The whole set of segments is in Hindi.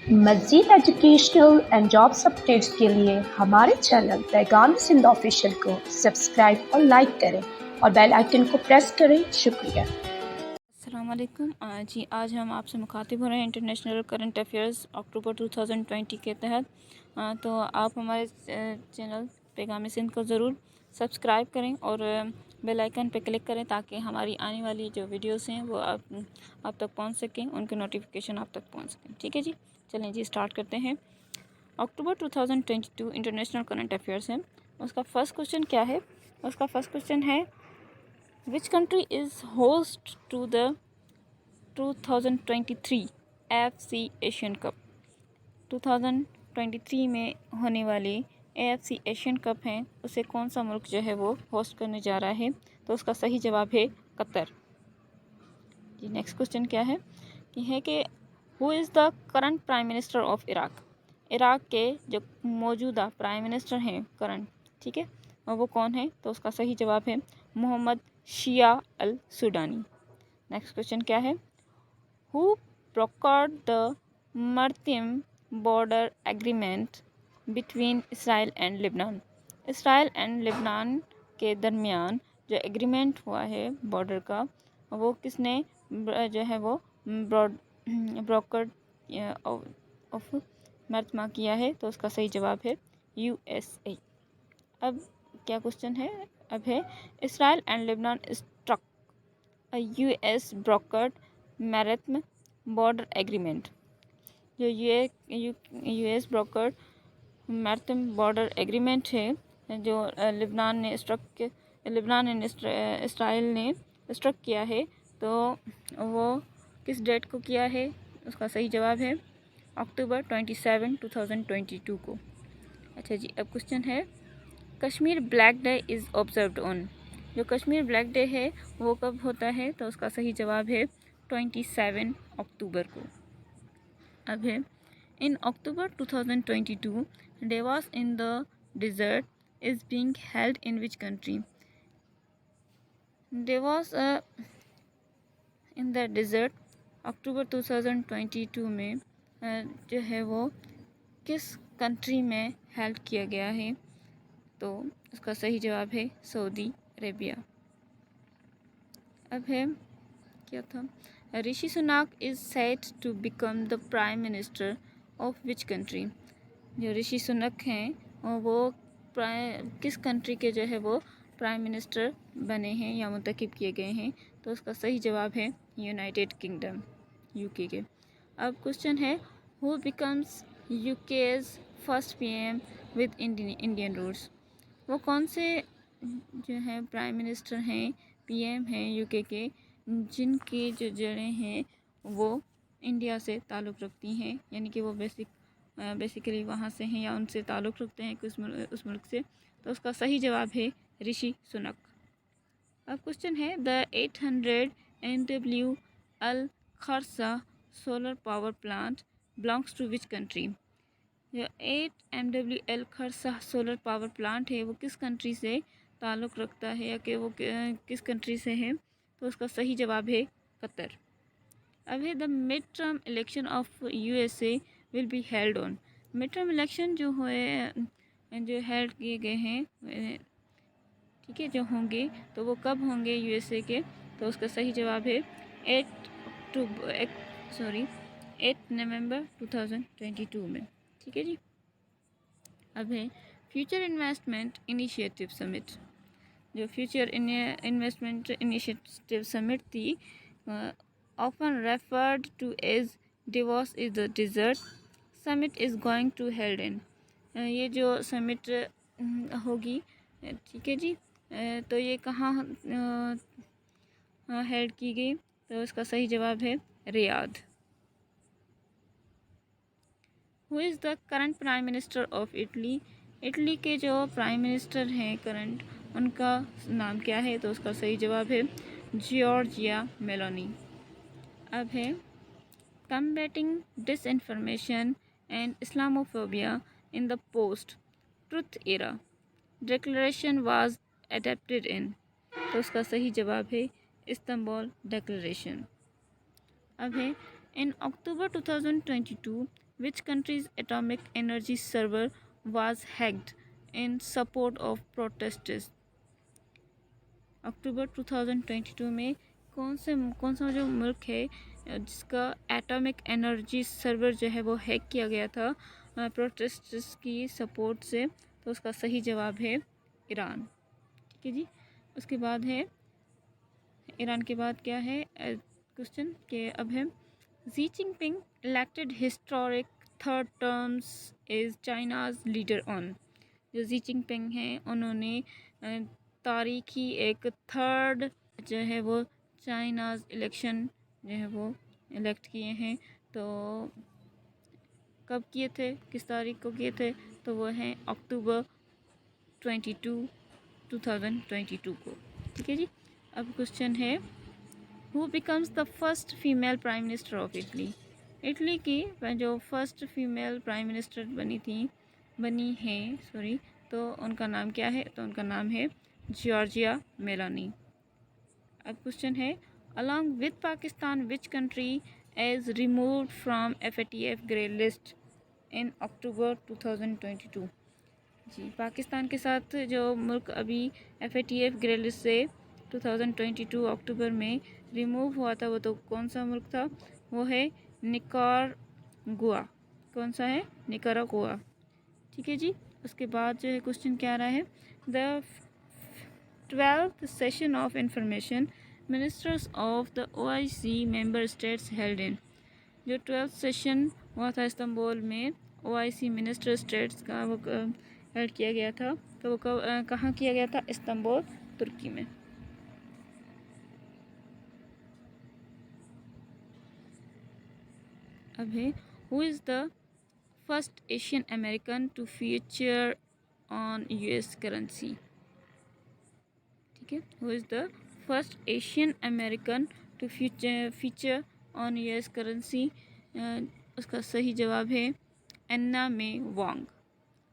मज़ीद एजुकेशनल एंड जॉब्स अपडेट्स के लिए हमारे चैनल पैगाम सिंध ऑफिशियल को सब्सक्राइब और लाइक करें और बेल आइकन को प्रेस करें। शुक्रिया। अस्सलाम वालेकुम। जी आज हम आपसे मुखातिब हो रहे हैं इंटरनेशनल करंट अफेयर्स अक्टूबर 2020 के तहत। तो आप हमारे चैनल पैगाम सिंध को ज़रूर सब्सक्राइब करें और बेल आइकन पर क्लिक करें ताकि हमारी आने वाली जो वीडियोस हैं वो आप तक पहुंच सकें, उनके नोटिफिकेशन आप तक पहुंच सकें। ठीक है जी, चलें जी स्टार्ट करते हैं। अक्टूबर 2022 इंटरनेशनल करंट अफेयर्स है। उसका फ़र्स्ट क्वेश्चन क्या है? उसका फ़र्स्ट क्वेश्चन है which country is host to the 2023 AFC Asian cup. 2023 में होने वाले AFC एशियन कप हैं, उसे कौन सा मुल्क जो है वो होस्ट करने जा रहा है? तो उसका सही जवाब है कतर। जी नेक्स्ट क्वेश्चन क्या है कि who is the current prime minister of Iraq. Iraq के जो मौजूदा प्राइम मिनिस्टर हैं करंट, ठीक है, और वो कौन है? तो उसका सही जवाब है मोहम्मद शिया अल सुडानी। नेक्स्ट क्वेश्चन क्या है? Who brokered the Martim border agreement between Israel and Lebanon? Israel and Lebanon के दरमियान जो एग्रीमेंट हुआ है बॉर्डर का, वो किसने जो है वो ब्रोकर ऑफ मर्तमा किया है? तो उसका सही जवाब है USA। अब क्या क्वेश्चन है? अब है Israel and Lebanon struck a US brokered maritime border agreement. जो US brokered maritime border agreement है जो लेबनान एंड इसराइल ने स्ट्रक किया है, तो वो किस डेट को किया है? उसका सही जवाब है अक्टूबर 27, 2022 को। अच्छा जी, अब क्वेश्चन है Kashmir black day is observed on. जो कश्मीर ब्लैक डे है वो कब होता है? तो उसका सही जवाब है 27 अक्टूबर को। अब है in October 2022 Davos in the desert is being held in which country. Davos in the desert October 2022 में जो है वो किस कंट्री में हेल्ड किया गया है? तो उसका सही जवाब है सऊदी अरेबिया। अब है क्या था? Rishi Sunak is set to become the prime minister of which country. जो ऋषि सुनक हैं वो किस कंट्री के जो है वो प्राइम मिनिस्टर बने हैं या मुंतखब किए गए हैं? तो उसका सही जवाब है यूनाइटेड किंगडम, UK के। अब क्वेश्चन है who becomes UK's first PM with Indian roots. वो कौन से जो है प्राइम मिनिस्टर हैं, PM हैं UK के, जिनकी जो जड़ें हैं वो इंडिया से ताल्लुक़ रखती हैं, यानी कि वो बेसिकली वहाँ से हैं या उनसे ताल्लुक़ रखते हैं उस मुल्क से? तो उसका सही जवाब है ऋषि सुनक। अब क्वेश्चन है the 800 MW Al Kharsa solar power plant belongs to which country. जो 8 MW Al Kharsa solar power plant है वो किस कंट्री से ताल्लुक़ रखता है या कि वो किस कंट्री से है? तो उसका सही जवाब है कतर। अब है the mid term election of USA will be held on. Mid term election जो जो हेल्ड किए गए हैं, ठीक है, जो होंगे तो वो कब होंगे USA के? तो उसका सही जवाब है 8 नवंबर 2022 में। ठीक है जी। अब है फ्यूचर इन्वेस्टमेंट इनिशिएटिव समिट। जो फ्यूचर इन्वेस्टमेंट इनिशिएटिव समिट थी, often referred to as Davos is the desert summit is going to held in। ये जो समिट होगी, ठीक है जी, तो ये कहाँ हेल्ड की गई? तो इसका सही जवाब है Riyadh. Who is the current prime minister of Italy. Italy के जो प्राइम मिनिस्टर हैं करंट, उनका नाम क्या है? तो उसका सही जवाब है जॉर्जिया मेलोनी। अब है combating disinformation and Islamophobia in the post-truth era declaration was adopted in। तो उसका सही जवाब है इस्तांबुल डिक्लेरेशन। अब है in October 2022 Which country's atomic energy server was hacked in support of protesters? अक्टूबर 2022 में कौन सा जो मुल्क है जिसका एटॉमिक एनर्जी सर्वर जो है वो हैक किया गया था प्रोटेस्टर्स की सपोर्ट से? तो उसका सही जवाब है ईरान। ठीक है जी। उसके बाद है ईरान के बाद क्या है क्वेश्चन के अब है Xi Jinping elected historic third terms is China's leader on. जो जी जिनपिंग हैं उन्होंने तारीखी एक थर्ड जो है वो चाइनाज इलेक्शन जो है वो इलेक्ट किए हैं। तो कब किए थे, किस तारीख को किए थे? तो वो हैं अक्टूबर 22 2022 को। ठीक है जी। अब क्वेश्चन है who becomes the first female prime minister of Italy. Italy की जो फर्स्ट फीमेल प्राइम मिनिस्टर बनी हैं तो उनका नाम क्या है? तो उनका नाम है जॉर्जिया मेलोनी। अब क्वेश्चन है along with Pakistan which country is removed from FATF grey list in October 2022। जी, पाकिस्तान के साथ जो मुल्क अभी FATF ग्रे लिस्ट से 2022 अक्टूबर में रिमूव हुआ था वो तो कौन सा मुल्क था? वो है निकारागुआ। कौन सा है? निकारागुआ। ठीक है जी। उसके बाद जो है क्वेश्चन क्या आ रहा है the 12th session of information ministers of the OIC member states held in. जो 12th सेशन हुआ था इस्तांबुल में OIC मिनिस्टर स्टेट्स का वो हेल्ड किया गया था। तो वो कहाँ किया गया था? इस्तांबुल, तुर्की में। अब है who is the first Asian American to feature on US currency. ठीक है, who is the first Asian American to feature on US currency? उसका सही जवाब है एन्ना मे वांग।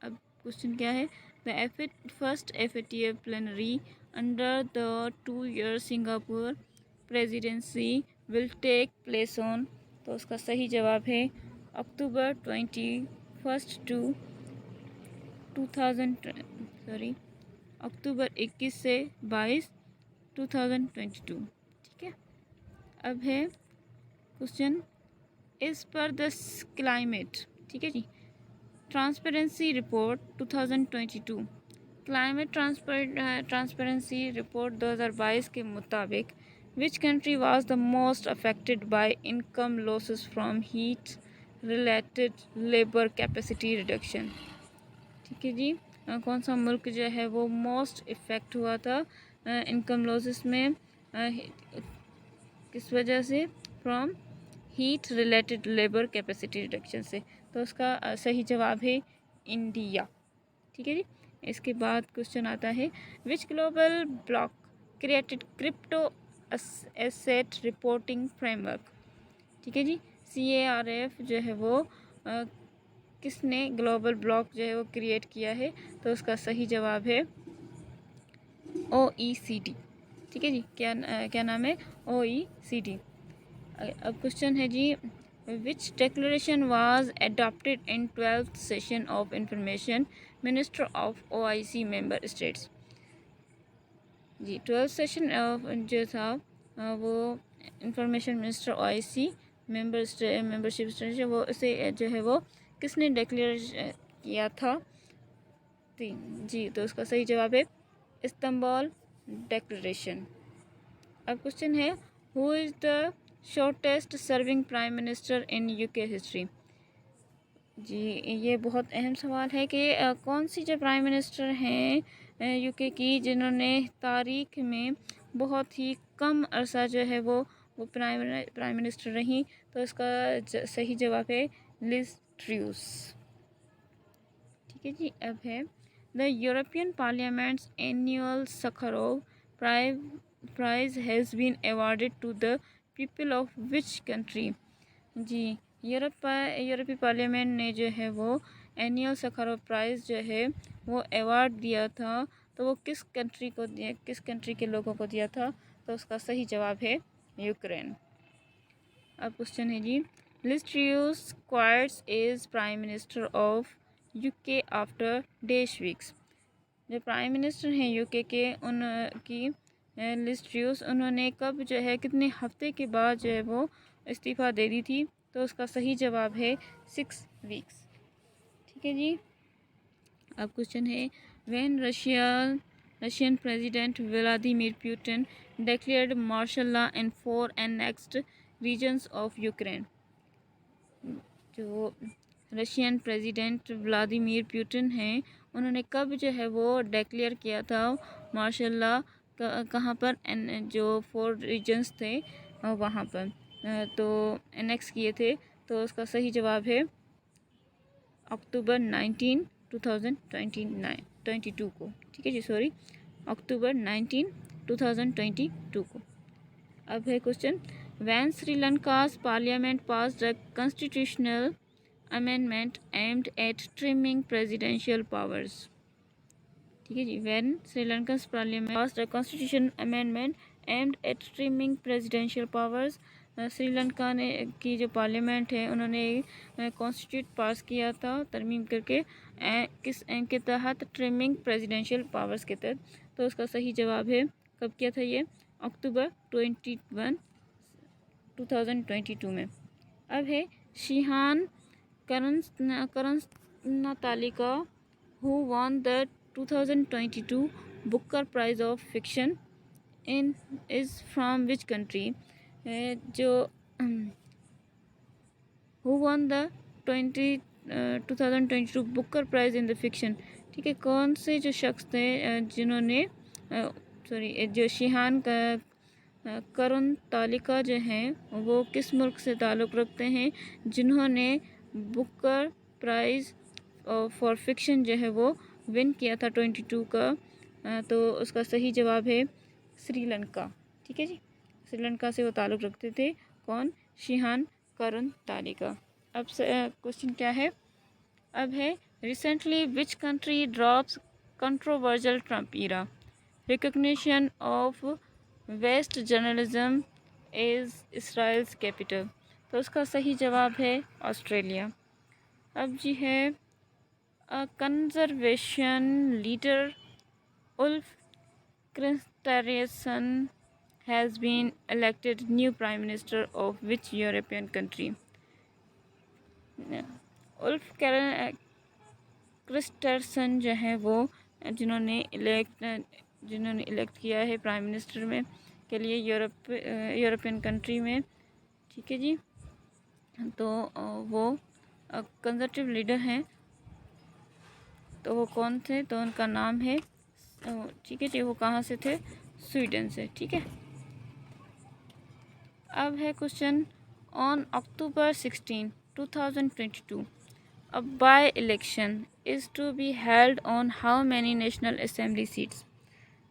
अब क्वेश्चन क्या है the first FATF plenary under the 2-year Singapore presidency will take place on. तो उसका सही जवाब है अक्टूबर 21 टू 2000 अक्टूबर 21 से 22 2022। ठीक है। अब है क्वेश्चन इस पर द क्लाइमेट। ठीक है जी। Transparency report 2022 climate transparency report 2022 के मुताबिक which country was the most affected by income losses from heat related labour capacity reduction. ठीक है जी। कौन सा मुल्क जो है वो मोस्ट इफेक्ट हुआ था इनकम लॉसेस में किस वजह से? From heat related labour capacity reduction से। तो उसका सही जवाब है इंडिया। ठीक है जी। इसके बाद क्वेश्चन आता है which global bloc created crypto asset reporting framework. ठीक है जी। CARF जो है वो किसने ग्लोबल ब्लॉक जो है वो क्रिएट किया है? तो उसका सही जवाब है OECD। ठीक है जी। क्या नाम है? OECD। अब क्वेश्चन है जी which declaration was adopted in 12th session of information minister of OIC member states. जी, 12th सेशन जो था वो information minister OIC membership state वो इसे जो है वो किसने डिक्लेयर किया था? जी, तो उसका सही जवाब है इस्तांबुल डिक्लेरेशन। अब क्वेश्चन है who is the shortest serving prime minister in UK history. जी, ये बहुत अहम सवाल है कि कौन सी जो प्राइम मिनिस्टर हैं UK की जिन्होंने तारीख में बहुत ही कम अरसा जो है वो प्राइम मिनिस्टर रहीं। तो इसका सही जवाब है लिज ट्रूस। ठीक है जी। अब है the European parliament's annual Sakharov prize has been awarded to the people of which country. जी, यूरोपीय पार्लियामेंट ने जो है वो एनुअल सखारोव प्राइज़ जो है वो अवार्ड दिया था। तो वो किस कंट्री के लोगों को दिया था? तो उसका सही जवाब है यूक्रेन। अब क्वेश्चन है जी Liz Truss quits as Prime Minister of UK after dash weeks. जो प्राइम मिनिस्टर हैं यूके के उनकी लिज ट्रूस उन्होंने कब जो है कितने हफ्ते के बाद जो है वो इस्तीफ़ा दे दी थी, तो उसका सही जवाब है 6 वीक्स। ठीक है जी। अब क्वेश्चन है when Russian president Vladimir Putin declared martial law in 4 annexed regions of Ukraine. जो रशियन प्रेसिडेंट व्लादिमीर पुतिन हैं उन्होंने कब जो है वो डिक्लेयर किया था मार्शल लॉ, कहाँ पर, जो 4 रीजन्स थे वहाँ पर तो एनेक्स किए थे, तो उसका सही जवाब है अक्टूबर 19 2022 को। ठीक है जी, सॉरी, अक्टूबर 19 2022 को। अब है question when Sri Lanka's parliament passed a constitutional amendment aimed at trimming presidential powers। ठीक है जी। when Sri Lanka's parliament passed a constitution amendment aimed at trimming presidential powers, Sri Lanka ने की जो पार्लियामेंट है उन्होंने कॉन्स्टिट्यूट पास किया था तरमीम करके, किस एम के तहत, ट्रिमिंग प्रेसिडेंशियल पावर्स के तहत। तो उसका सही जवाब है कब किया था ये, अक्टूबर 21 2022 में। अब है Sheehan Karunatalika, who won the 2022 Booker Prize of Fiction is from which country? जो who won the 2022 Booker Prize in the Fiction, ठीक है, कौन से जो शख्स थे जिन्होंने जो शिहान करुणतालिका जो हैं वो किस मुल्क से ताल्लुक़ रखते हैं जिन्होंने बुकर प्राइज़ फॉर फिक्शन जो है वो विन किया था 22 का, तो उसका सही जवाब है श्रीलंका। ठीक है जी, श्रीलंका से वो ताल्लुक़ रखते थे, कौन, शिहान करुणतालिका। अब क्वेश्चन क्या है, अब है recently which country drops controversial Trump era recognition of west journalism is Israel's capital. तो उसका सही जवाब है ऑस्ट्रेलिया। अब जी है conservation leader Ulf Kristersson has been elected new prime minister of which European country. Ulf Kristersson जो है वो जिन्होंने इलेक्ट किया है प्राइम मिनिस्टर में के लिए यूरोपियन कंट्री में। ठीक है जी, तो वो कंजर्वेटिव लीडर हैं, तो वो कौन थे, तो उनका नाम है, ठीक है जी, वो कहाँ से थे, स्वीडन से। ठीक है। अब है question on October 16 2022 a by election is to be held on how many national assembly seats।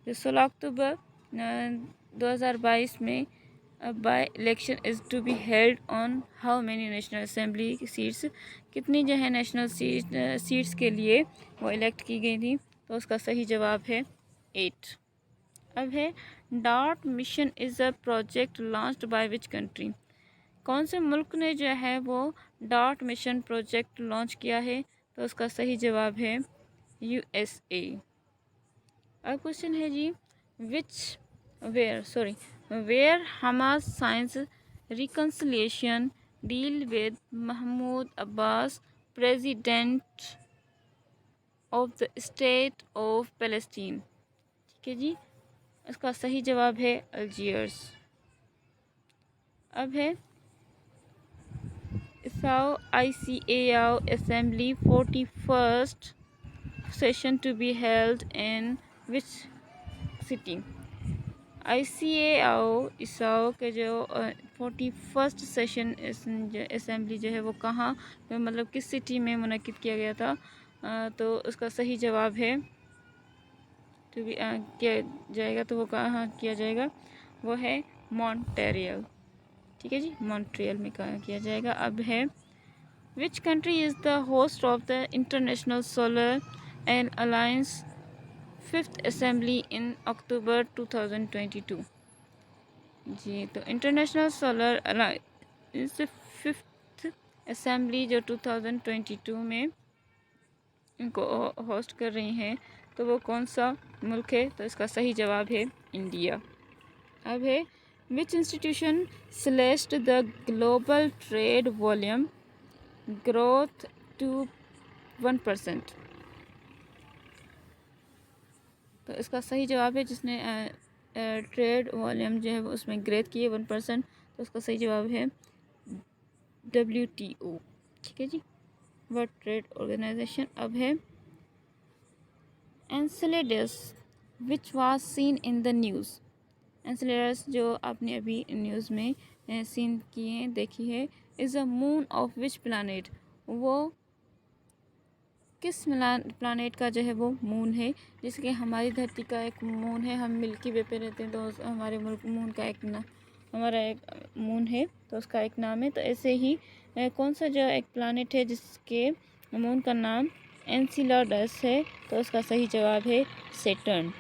जो 16 अक्टूबर 2022 में by election is to be held on how many national assembly seats, कितनी जो है नेशनल सीट्स के लिए वो इलेक्ट की गई थी, तो उसका सही जवाब है 8। अब है dart mission is a project launched by which country. कौन से मुल्क ने जो है वो डार्ट मिशन प्रोजेक्ट लॉन्च किया है, तो उसका सही जवाब है USA। अब क्वेश्चन है जी where Hamas signs reconciliation deal with Mahmoud Abbas president of the state of Palestine. ठीक है जी, इसका सही जवाब है अल्जीयर्स। अब है ICAO Assembly 41st session to be held in which city। ICAO के जो 41st सेशन असेंबली जो है वो कहाँ, मतलब किस सिटी में मुनक्किद किया गया था, तो उसका सही जवाब है तो भी किया जाएगा, तो वो कहाँ किया जाएगा, वो है मॉन्ट्रियल। ठीक है जी, मॉन्ट्रियल में कहाँ किया जाएगा। अब है which country is the host of the international solar and alliance 5th assembly in October 2022। जी, तो international solar alliance 5th assembly जो 2022 में इनको होस्ट कर रही हैं, तो वो कौन सा मुल्क है? तो इसका सही जवाब है इंडिया। अब है which institution slashed the global trade volume growth to 1%। तो इसका सही जवाब है जिसने ट्रेड वॉल्यूम जो है वो उसमें ग्रोथ की है 1%। तो इसका सही जवाब है WTO। ठीक है जी, वर्ल्ड ट्रेड ऑर्गेनाइजेशन। अब है Enceladus which was seen in the news. Enceladus जो आपने अभी न्यूज़ में सीन किए देखी है, is a moon of which planet. वो किस प्लानट का जो है वो मून है? जिसके हमारी धरती का एक मून है, हम मिल्की वे पे रहते हैं, तो हमारे मुल्क मून का एक हमारा एक मून है, तो उसका एक नाम है। तो ऐसे ही कौन सा जो एक प्लानट है जिसके मून का नाम एनसेलेडस है? तो उसका सही जवाब है सैटर्न।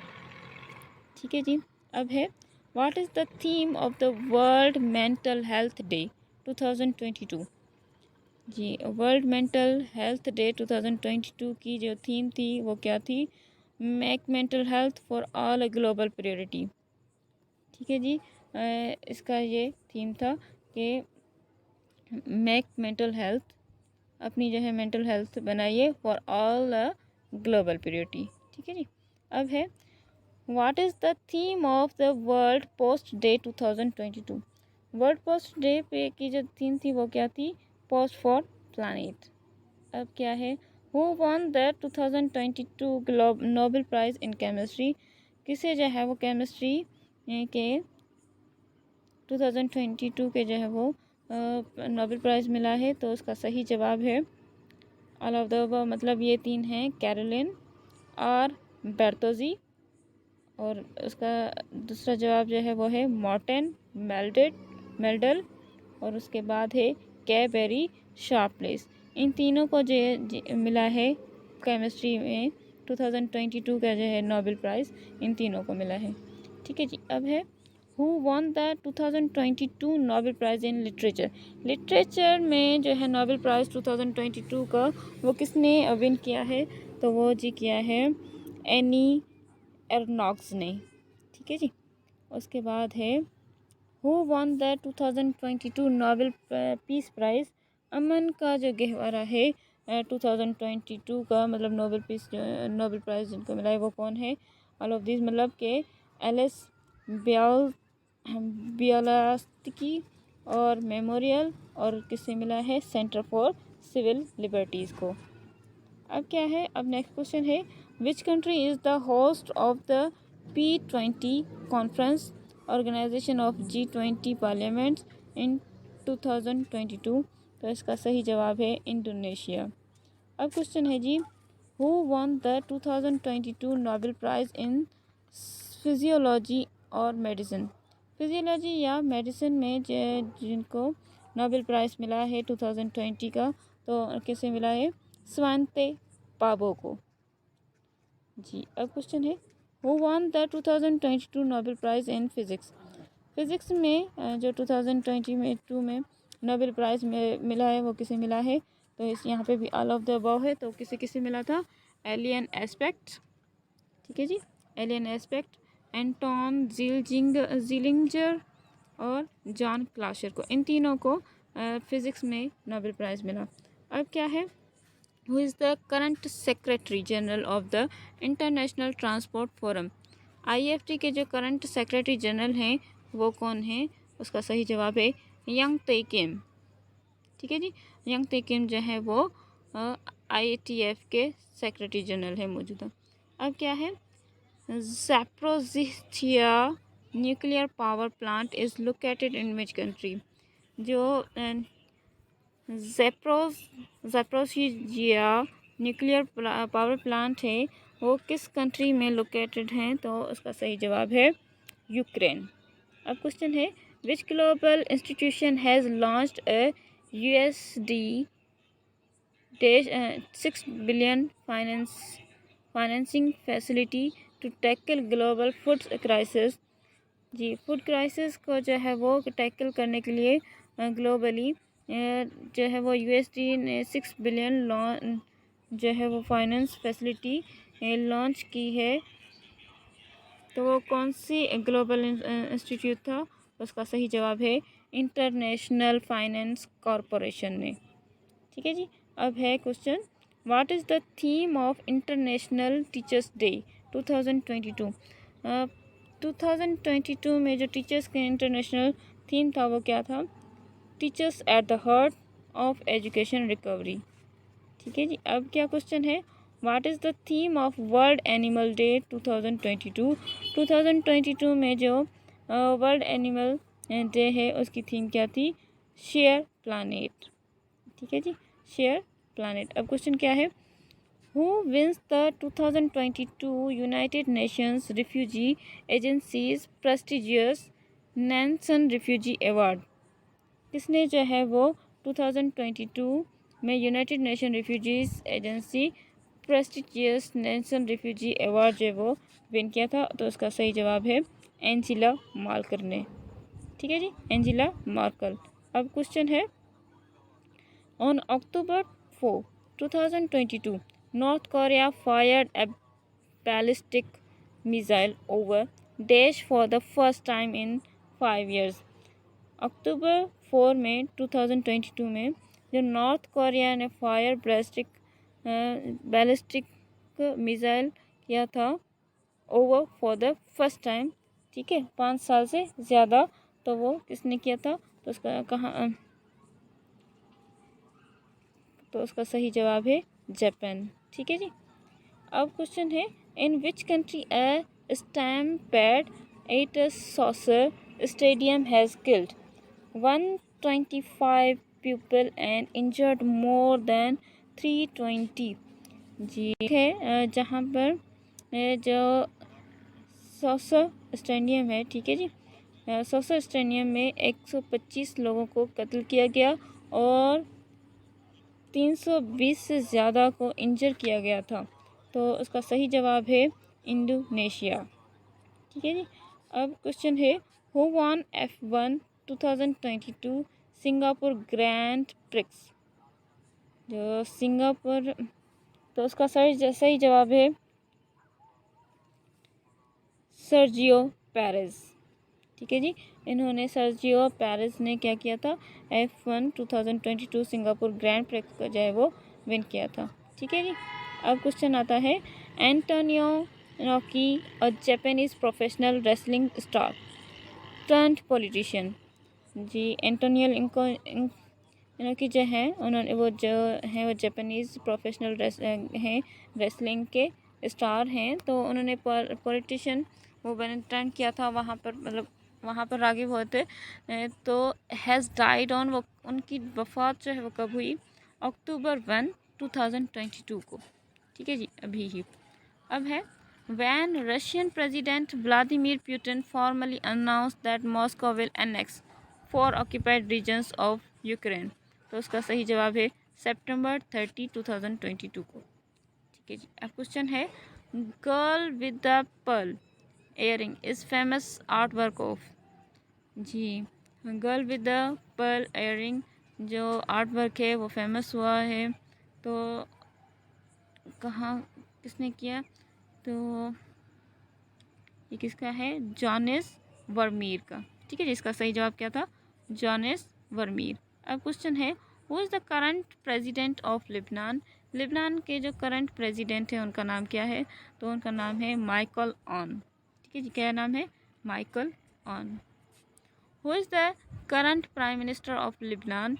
ठीक है जी। अब है what is the theme of the world mental health day 2022। जी, वर्ल्ड मेंटल हेल्थ डे 2022 की जो थीम थी वो क्या थी? Make mental health for all a global priority. ठीक है जी, इसका ये थीम था कि मेक मेंटल हेल्थ, अपनी जो है मेंटल हेल्थ बनाइए for all a global priority. ठीक है जी। अब है what is the theme of the world post day 2022। World post day पे की जो थीम थी वो क्या थी? Post for planet. अब क्या है who won the 2022 Nobel prize in chemistry. किसे जो है वो केमिस्ट्री के 2022 के जो है वो नोबेल प्राइज़ मिला है? तो उसका सही जवाब है ऑल ऑफ द अबव, मतलब ये तीन हैं, कैरोलिन और बेर्तोजी, और उसका दूसरा जवाब जो है वो है मॉर्टेन मेल्डल, और उसके बाद है कैबेरी शार्पलेस। इन तीनों को जो मिला है केमिस्ट्री में 2022 का जो है नोबेल प्राइज़, इन तीनों को मिला है। ठीक है जी। अब है who won the 2022 Nobel prize in literature. Literature में जो है नोबेल प्राइज़ 2022 का वो किसने विन किया है? तो वो जी किया है एनी एर्नॉक्स ने। ठीक है जी। उसके बाद है who won the 2022 Nobel peace prize. अमन का जो गहवारा है 2022 का, मतलब नोबेल प्राइज़ जिनको मिला है वो कौन है? ऑल ऑफ दिस मतलब के एलिस बियालास्की और मेमोरियल, और किससे मिला है? सेंटर फॉर सिविल लिबर्टीज़ को। अब क्या है? अब नेक्स्ट क्वेश्चन है which country is the host of the P20 conference organisation of G20 parliaments in 2022। तो इसका सही जवाब है इंडोनेशिया। अब क्वेश्चन है जी who won the 2022 Nobel prize in physiology और मेडिसिन। फिजियोलॉजी या मेडिसिन में जिनको नोबेल प्राइज़ मिला है 2020 का, तो किसे मिला है? स्वांते पाबो को। जी। अब क्वेश्चन है who won the 2022 Nobel prize in physics. Physics में जो 2022 में नोबेल प्राइज़ में मिला है वो किसे मिला है? तो इस यहाँ पे भी ऑल ऑफ द अबव है, तो किसे मिला था? Alien aspect. ठीक है जी, एलियन एस्पेक्ट, एंटोन जीलिंजर और जॉन क्लाशर को, इन तीनों को फिज़िक्स में नोबेल प्राइज़ मिला। अब क्या है who is the current secretary general of the international transport forum. IFT के जो करंट सेक्रेटरी जनरल हैं वो कौन है? उसका सही जवाब है यांग तेकिम। ठीक है जी, यांग तेकिम जो है वो IATF के सेक्रेटरी जनरल है मौजूदा। अब क्या है Zaporizhzhia nuclear power plant is located in which country. जो ज़ैपोरिज़्हिया न्यूक्लियर पावर प्लांट है वो किस कंट्री में लोकेटेड हैं? तो उसका सही जवाब है यूक्रेन। अब क्वेश्चन है which global institution has launched a USD 6 billion financing facility to tackle global food crisis. जी, फूड क्राइसिस को जो है वो टैकल करने के लिए ग्लोबली जो है वो USD ने 6 बिलियन लॉन जो है वो फाइनेंस फैसिलिटी लॉन्च की है। तो वो कौन सी ग्लोबल इंस्टीट्यूट था? उसका सही जवाब है इंटरनेशनल फाइनेंस कॉरपोरेशन ने। ठीक है जी। अब है question, what is the theme of international teachers day 2022? 2022 में जो टीचर्स के इंटरनेशनल थीम था वो क्या था? Teachers at the heart of education recovery. ठीक है जी। अब क्या क्वेश्चन है, what is the theme of world animal day 2022? 2022 में जो वर्ल्ड एनिमल डे है उसकी थीम क्या थी? Share planet. ठीक है जी, शेयर प्लानेट। अब क्वेश्चन क्या है, who wins the 2022 United Nations refugee agency's prestigious Nansen refugee award? किसने जो है वो 2022 में United Nation refugees agency prestigious nation refugee award जो है वो विन किया था? तो उसका सही जवाब है एंजेला मार्केल ने। ठीक है जी, एंजेला मार्केल। अब क्वेश्चन है, on October 4, 2022, North Korea fired a ballistic missile over Daesh for the first time in 5 years. अक्टूबर 4 में 2022 में जो नॉर्थ कोरिया ने फायर बैलिस्टिक मिसाइल किया था over for the first time, ठीक है, 5 साल से ज़्यादा, तो वो किसने किया था? तो उसका सही जवाब है जापान। ठीक है जी। अब क्वेश्चन है, in which country a stampede at a soccer stadium has killed 125 people and injured more than 320? जी है जहाँ पर जो सॉसर स्टेडियम है, ठीक है जी, सॉसर स्टेडियम में 125 लोगों को कत्ल किया गया और 320 से ज़्यादा को इंजर किया गया था। तो उसका सही जवाब है इंडोनेशिया। ठीक है जी। अब क्वेश्चन है, who won F1 2022 Singapore grand prix? जो सिंगापुर, तो उसका सही जवाब है सर्जियो पेरेज। ठीक है जी, इन्होंने सर्जियो पेरेज ने क्या किया था? F1 2022 सिंगापुर ग्रैंड प्रिक्स को जो है वो विन किया था। ठीक है जी। अब क्वेश्चन आता है, एंटोनियो इनोकी और Japanese professional wrestling star turned politician. जी, एंटोनियो इनोकी जो है उन्होंने वो जापानीज प्रोफेशनल हैं, रेसलिंग के स्टार हैं। तो उन्होंने पॉलिटिशियन वो टर्न किया था वहाँ पर, मतलब वहाँ पर रागी हुए थे। तो हैज़ डाइड ऑन, वो उनकी वफ़ात जो है वो कब हुई? October 1, 2022 को। ठीक है जी, अभी ही। अब है, when Russian President Vladimir Putin formally announced that Moscow will annex 4 occupied regions of Ukraine? तो उसका सही जवाब है September 30, 2022 को। ठीक है जी। अब क्वेश्चन है, girl with the pearl earring is famous artwork of? जी, girl with the pearl earring जो आर्ट वर्क है वो फेमस हुआ है, तो कहाँ किसने किया? तो ये किसका है? जॉनेस वर्मीर का। ठीक है जी, इसका सही जवाब क्या था? जॉनेस वर्मीर। अब क्वेश्चन है, who is the current president of Lebanon? Lebanon के जो करंट प्रेसिडेंट हैं उनका नाम क्या है? तो उनका नाम है माइकल ऑन। ठीक है जी, क्या नाम है? Michael on. Who is the current prime minister of Lebanon?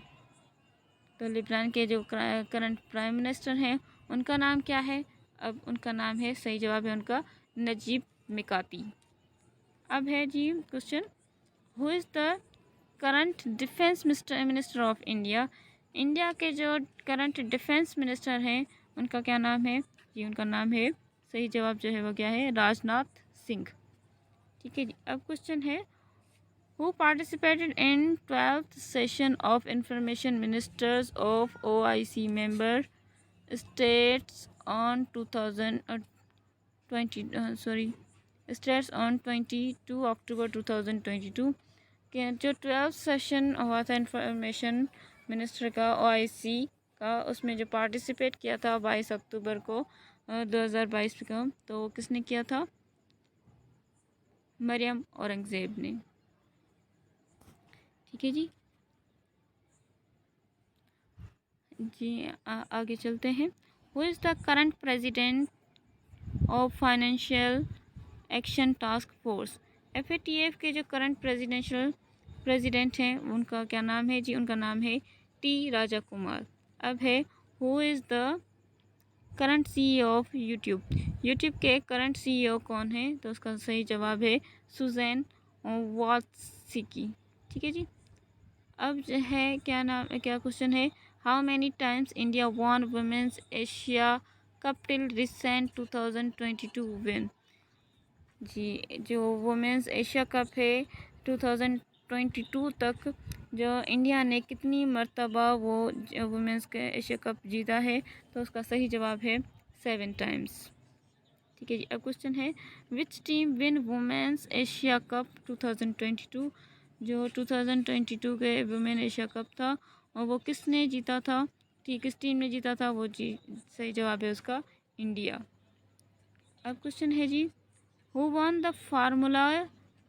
तो लिबनान के जो करंट प्राइम मिनिस्टर हैं उनका नाम क्या है? अब उनका नाम है, सही जवाब है उनका नजीब मिकाती। अब है जी question, who is the current defence minister of India? India के जो करंट डिफेंस मिनिस्टर हैं उनका क्या नाम है? जी, उनका नाम है, सही जवाब जो है वो क्या है? राजनाथ सिंह। ठीक है जी। अब क्वेश्चन है, who participated in 12th session of information ministers of OIC member states on 22 October 2022? के जो 12th सेशन हुआ था इंफॉर्मेशन मिनिस्टर का OIC का, उसमें जो पार्टिसिपेट किया था 22 अक्टूबर को 2022 को, तो किसने किया था? मरियम औरंगज़ेब ने। ठीक है जी। आगे चलते हैं। Who is the current president of financial action task force? FATF के जो करंट प्रेसिडेंट हैं उनका क्या नाम है जी? उनका नाम है T राजा कुमार। अब है who is the current CEO of YouTube के करंट CEO कौन है? तो उसका सही जवाब है सुजैन वात्सिकी। ठीक है जी। अब जो है क्या क्वेश्चन है? How many times India won women's Asia cup till recent 2022 win? जी, जो वुमेन्स एशिया कप है 2022 तक जो इंडिया ने कितनी मर्तबा वो वुमेन्स के एशिया कप जीता है? तो उसका सही जवाब है 7 टाइम्स। ठीक है जी। अब क्वेश्चन है which team win women's Asia cup 2022? जो 2022 के वुमेन एशिया कप था और वो किसने जीता था? ठीक, किस टीम ने जीता था? वो जी सही जवाब है उसका इंडिया। अब क्वेश्चन है जी who won the formula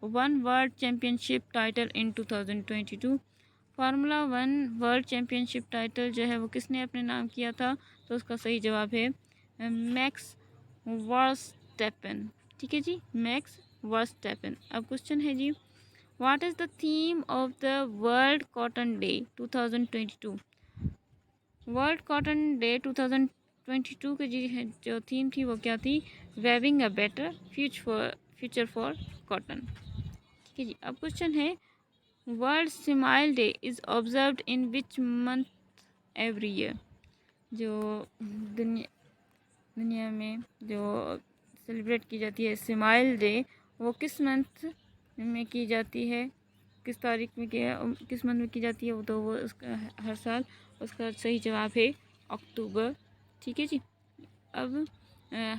1 world championship title in 2022? Formula 1 world championship title जो है वो किसने अपने नाम किया था? तो उसका सही जवाब है मैक्स वर्स्टैपेन। ठीक है जी, मैक्स वर्स्टैपेन। अब क्वेश्चन है जी what is the theme of the world cotton day 2022? World cotton day 2022 के जी जो थीम थी वो क्या थी? Weaving a better future for cotton. ठीक है जी। अब क्वेश्चन है world smile day is observed in which month every year? जो दुनिया में जो सेलिब्रेट की जाती है स्माइल डे वो किस मंथ में की जाती है? किस तारीख में किस मंथ में की जाती है? वो तो वो उसका हर साल उसका सही जवाब है अक्टूबर। ठीक है जी। अब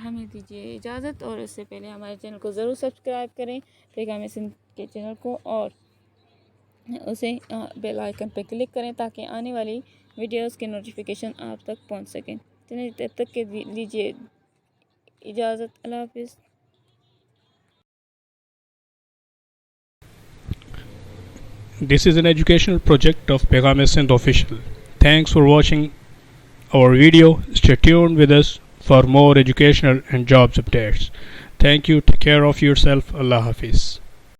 हमें दीजिए इजाज़त और इससे पहले हमारे चैनल को ज़रूर सब्सक्राइब करें पैगाम सिंध के चैनल को और उसे बेल आइकन पर क्लिक करें ताकि आने वाली वीडियोस के नोटिफिकेशन आप तक पहुंच सकें। चलिए तब तक के लीजिए इजाज़त। अल्लाह हाफिज़। This is an educational project of Pegam Sindh Official. Thanks for watching our video. Stay tuned with us for more educational and jobs updates. Thank you. Take care of yourself. Allah Hafiz.